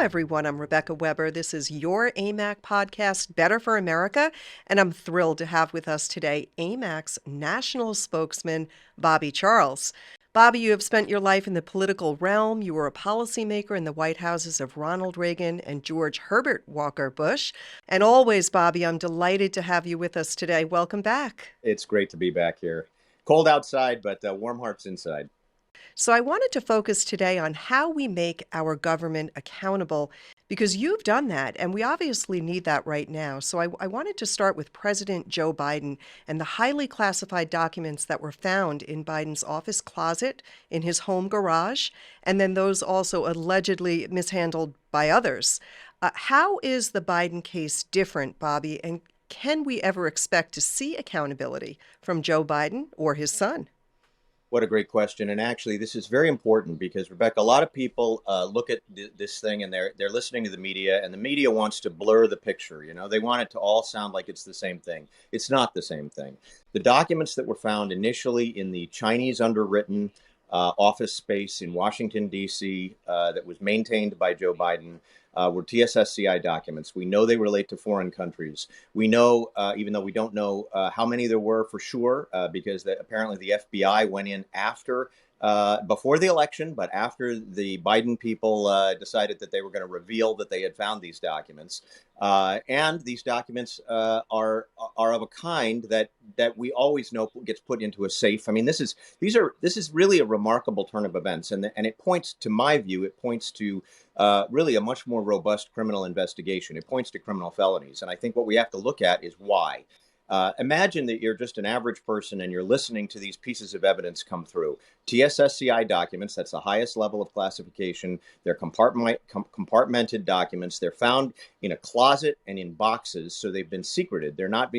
everyone. I'm Rebecca Weber. This is your AMAC podcast, Better for America, and I'm thrilled to have with us today AMAC's national spokesman, Bobby Charles. Bobby, you have spent your life in the political realm. You were a policymaker in the White Houses of Ronald Reagan and George Herbert Walker Bush. And always, Bobby, I'm delighted to have you with us today. Welcome back. It's great to be back here. Cold outside, but warm hearts inside. So I wanted to focus today on how we make our government accountable, because you've done that, and we obviously need that right now. So I wanted to start with President Joe Biden and the highly classified documents that were found in Biden's office closet, in his home garage, and then those also allegedly mishandled by others. How is the Biden case different, Bobby, and can we ever expect to see accountability from Joe Biden or his son? What a great question. And actually, this is very important because, Rebecca, a lot of people look at this thing and they're listening to the media, and the media wants to blur the picture. You know, they want it to all sound like it's the same thing. It's not the same thing. The documents that were found initially in the Chinese underwritten office space in Washington, D.C., that was maintained by Joe Biden were TSSCI documents. We know they relate to foreign countries. We know, even though we don't know how many there were for sure, because apparently the FBI went in before the election, but after the Biden people decided that they were going to reveal that they had found these documents. And these documents are of a kind that we always know gets put into a safe. I mean, this is really a remarkable turn of events, and it points to my view. It points to really a much more robust criminal investigation. It points to criminal felonies, and I think what we have to look at is why. Imagine that you're just an average person and you're listening to these pieces of evidence come through. TSSCI documents, that's the highest level of classification. They're compartmented documents. They're found in a closet and in boxes, so they've been secreted. They're not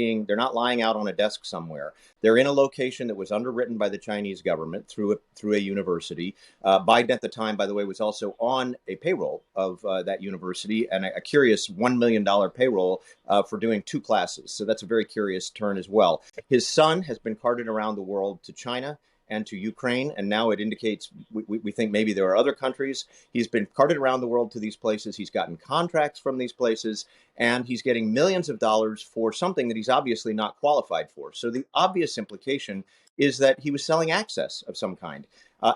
lying out on a desk somewhere. They're in a location that was underwritten by the Chinese government through a university. Biden at the time, by the way, was also on a payroll of that university, and a curious $1 million payroll for doing 2 classes. So that's a very curious turn as well. His son has been carted around the world to China and to Ukraine, and now it indicates we think maybe there are other countries. He's been carted around the world to these places. He's gotten contracts from these places, and he's getting millions of dollars for something that he's obviously not qualified for. So the obvious implication is that he was selling access of some kind.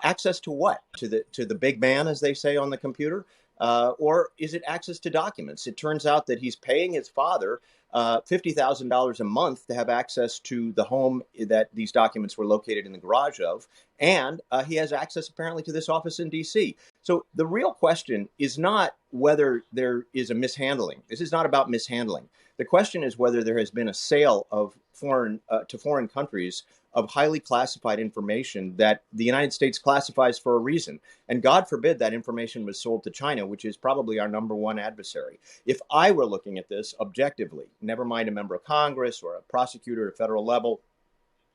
Access to what? To the big man, as they say on the computer? Or is it access to documents? It turns out that he's paying his father $50,000 a month to have access to the home that these documents were located in the garage of. And he has access apparently to this office in D.C. So the real question is not whether there is a mishandling. This is not about mishandling. The question is whether there has been a sale of foreign countries of highly classified information that the United States classifies for a reason. And God forbid that information was sold to China, which is probably our number one adversary. If I were looking at this objectively, never mind a member of Congress or a prosecutor at a federal level,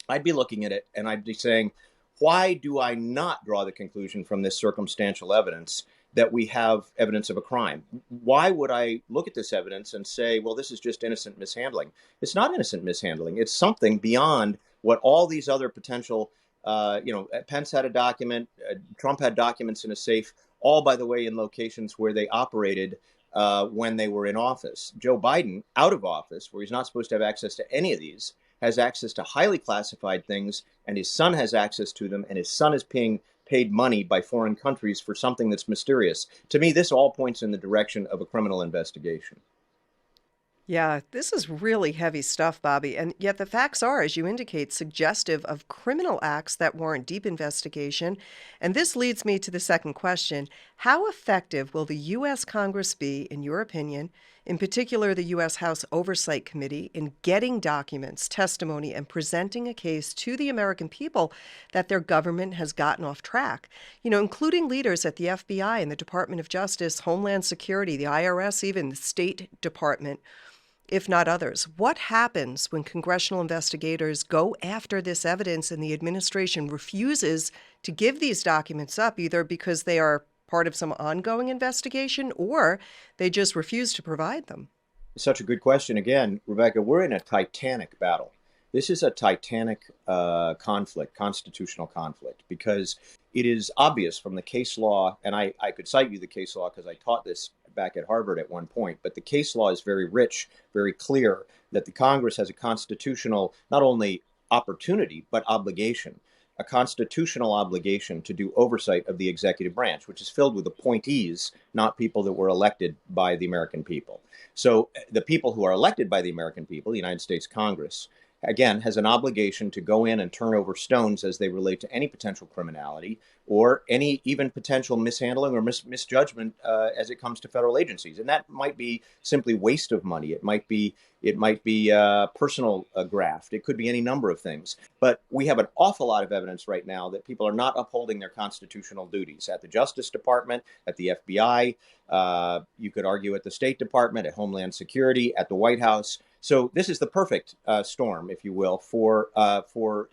I'd be looking at it and I'd be saying, why do I not draw the conclusion from this circumstantial evidence that we have evidence of a crime? Why would I look at this evidence and say, well, this is just innocent mishandling? It's not innocent mishandling. It's something beyond what all these other potential, Pence had a document, Trump had documents in a safe, all, by the way, in locations where they operated when they were in office. Joe Biden, out of office, where he's not supposed to have access to any of these, has access to highly classified things, and his son has access to them, and his son is paid money by foreign countries for something that's mysterious. To me, this all points in the direction of a criminal investigation. Yeah, this is really heavy stuff, Bobby. And yet the facts are, as you indicate, suggestive of criminal acts that warrant deep investigation. And this leads me to the second question. How effective will the U.S. Congress be, in your opinion, in particular the U.S. House Oversight Committee, in getting documents, testimony, and presenting a case to the American people that their government has gotten off track? You know, including leaders at the FBI and the Department of Justice, Homeland Security, the IRS, even the State Department, if not others. What happens when congressional investigators go after this evidence and the administration refuses to give these documents up, either because they are part of some ongoing investigation or they just refuse to provide them? Such a good question. Again, Rebecca, we're in a titanic battle. This is a titanic conflict, constitutional conflict, because it is obvious from the case law, and I could cite you the case law because I taught this back at Harvard at one point. But the case law is very rich, very clear that the Congress has a constitutional, not only opportunity, but obligation, a constitutional obligation to do oversight of the executive branch, which is filled with appointees, not people that were elected by the American people. So the people who are elected by the American people, the United States Congress, again, has an obligation to go in and turn over stones as they relate to any potential criminality or any even potential mishandling or misjudgment as it comes to federal agencies. And that might be simply waste of money. It might be personal graft. It could be any number of things. But we have an awful lot of evidence right now that people are not upholding their constitutional duties at the Justice Department, at the FBI. You could argue at the State Department, at Homeland Security, at the White House. So this is the perfect storm, if you will, for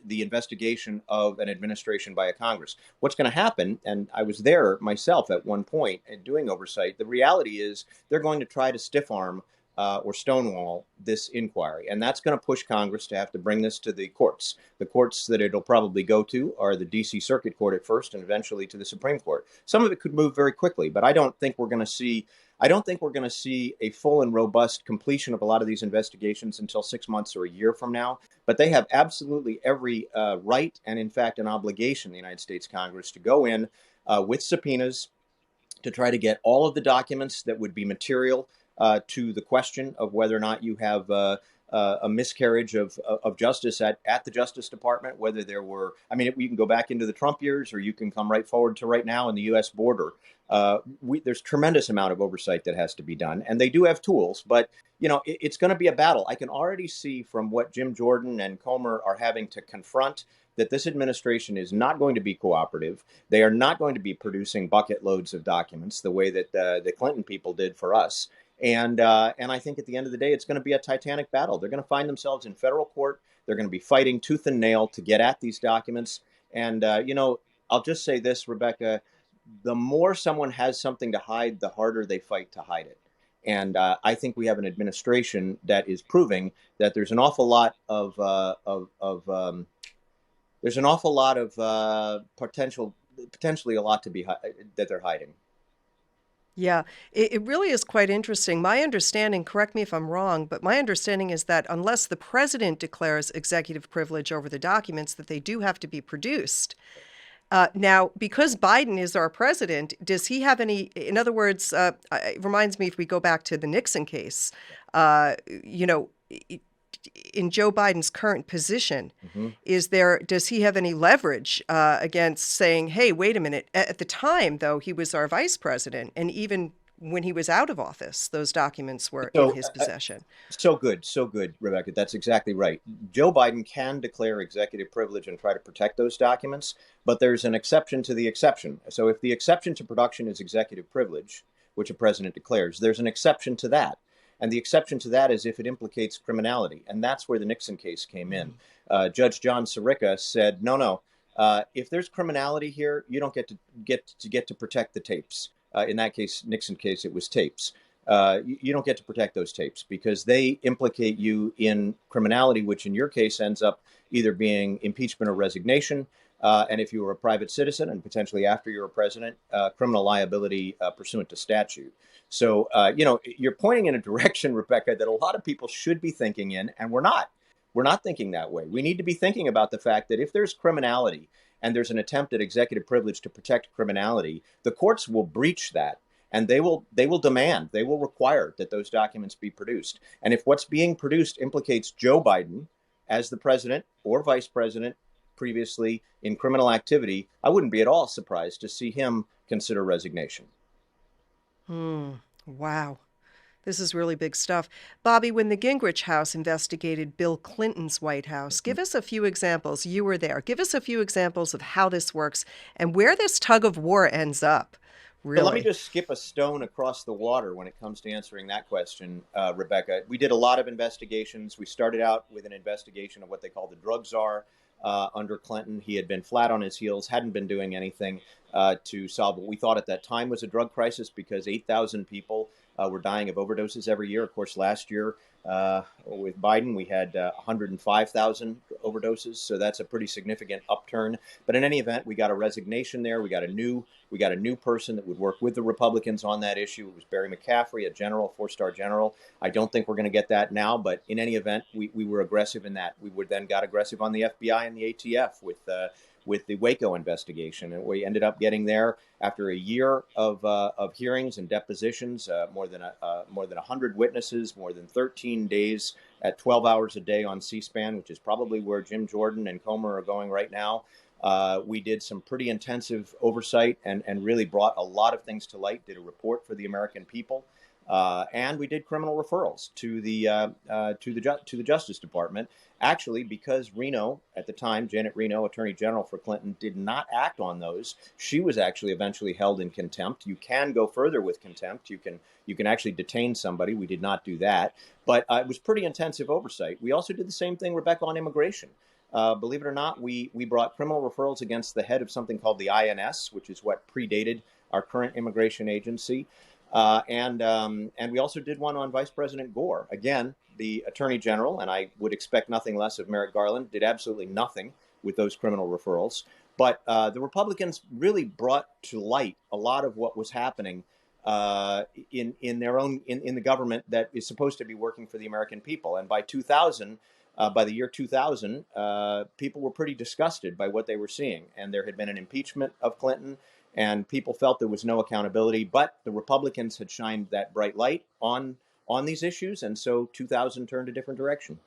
the investigation of an administration by a Congress. What's going to happen, and I was there myself at one point and doing oversight, the reality is they're going to try to stiff arm or stonewall this inquiry. And that's going to push Congress to have to bring this to the courts. The courts that it'll probably go to are the D.C. Circuit Court at first and eventually to the Supreme Court. Some of it could move very quickly, but I don't think we're going to see a full and robust completion of a lot of these investigations until 6 months or a year from now. But they have absolutely every right and, in fact, an obligation, the United States Congress, to go in with subpoenas to try to get all of the documents that would be material to the question of whether or not you have a miscarriage of justice at the Justice Department, whether there were, I mean, you can go back into the Trump years or you can come right forward to right now in the U.S. border. There's tremendous amount of oversight that has to be done, and they do have tools, but it's going to be a battle. I can already see from what Jim Jordan and Comer are having to confront that this administration is not going to be cooperative. They are not going to be producing bucket loads of documents the way that the Clinton people did for us. And I think at the end of the day, it's going to be a titanic battle. They're going to find themselves in federal court. They're going to be fighting tooth and nail to get at these documents. And, I'll just say this, Rebecca, the more someone has something to hide, the harder they fight to hide it. And I think we have an administration that is proving that there's an awful lot of potentially a lot to be that they're hiding. Yeah, it really is quite interesting. My understanding, correct me if I'm wrong, but my understanding is that unless the president declares executive privilege over the documents, that they do have to be produced. Now, because Biden is our president, does he have any, in other words, it reminds me if we go back to the Nixon case, in Joe Biden's current position, does he have any leverage against saying, hey, wait a minute? At the time, though, he was our vice president, and even when he was out of office, those documents were in his possession. So good, Rebecca. That's exactly right. Joe Biden can declare executive privilege and try to protect those documents, but there's an exception to the exception. So if the exception to production is executive privilege, which a president declares, there's an exception to that. And the exception to that is if it implicates criminality. And that's where the Nixon case came in. Judge John Sirica said, no, if there's criminality here, you don't get to protect the tapes. In that case, Nixon case, it was tapes. You don't get to protect those tapes because they implicate you in criminality, which in your case ends up either being impeachment or resignation. And if you were a private citizen and potentially after you're a president, criminal liability pursuant to statute. So, you're pointing in a direction, Rebecca, that a lot of people should be thinking in, and we're not. We're not thinking that way. We need to be thinking about the fact that if there's criminality and there's an attempt at executive privilege to protect criminality, the courts will breach that. And they will require that those documents be produced. And if what's being produced implicates Joe Biden as the president or vice president previously in criminal activity, I wouldn't be at all surprised to see him consider resignation. Wow. This is really big stuff. Bobby, when the Gingrich House investigated Bill Clinton's White House, give us a few examples. You were there. Give us a few examples of how this works and where this tug of war ends up. Really? But let me just skip a stone across the water when it comes to answering that question, Rebecca. We did a lot of investigations. We started out with an investigation of what they call the drug czar under Clinton. He had been flat on his heels, hadn't been doing anything to solve what we thought at that time was a drug crisis because 8,000 people were dying of overdoses every year. Of course, last year, With Biden, we had 105,000 overdoses, so that's a pretty significant upturn. But in any event, we got a resignation there. We got a new person that would work with the Republicans on that issue. It was Barry McCaffrey, a general, four-star general. I don't think we're going to get that now, but in any event, we were aggressive in that. We would then got aggressive on the FBI and the ATF with the Waco investigation, and we ended up getting there after a year of hearings and depositions, more than 100 witnesses, more than 13 days at 12 hours a day on C-SPAN, which is probably where Jim Jordan and Comer are going right now. We did some pretty intensive oversight and really brought a lot of things to light, did a report for the American people. And we did criminal referrals to the Justice Department. Actually, because Reno at the time, Janet Reno, Attorney General for Clinton, did not act on those, she was actually eventually held in contempt. You can go further with contempt. You can actually detain somebody. We did not do that, but it was pretty intensive oversight. We also did the same thing, Rebecca, on immigration. Believe it or not, we brought criminal referrals against the head of something called the INS, which is what predated our current immigration agency. And we also did one on Vice President Gore. Again, the Attorney General, and I would expect nothing less of Merrick Garland, did absolutely nothing with those criminal referrals. But the Republicans really brought to light a lot of what was happening in the government that is supposed to be working for the American people. And by 2000, by the year 2000, people were pretty disgusted by what they were seeing. And there had been an impeachment of Clinton, and people felt there was no accountability. But the Republicans had shined that bright light on these issues, and so 2000 turned a different direction.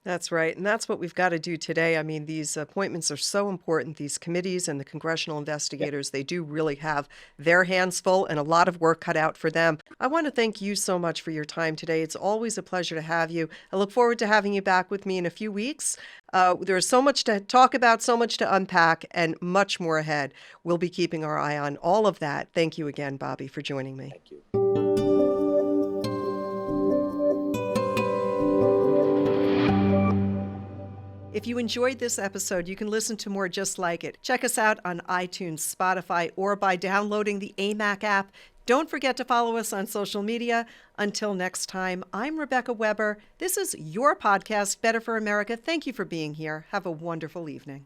That's right. And that's what we've got to do today. I mean, these appointments are so important. These committees and the congressional Yeah. investigators, they do really have their hands full and a lot of work cut out for them. I want to thank you so much for your time today. It's always a pleasure to have you. I look forward to having you back with me in a few weeks. There's so much to talk about, so much to unpack, and much more ahead. We'll be keeping our eye on all of that. Thank you again, Bobby, for joining me. Thank you. If you enjoyed this episode, you can listen to more just like it. Check us out on iTunes, Spotify, or by downloading the AMAC app. Don't forget to follow us on social media. Until next time, I'm Rebecca Weber. This is your podcast, Better for America. Thank you for being here. Have a wonderful evening.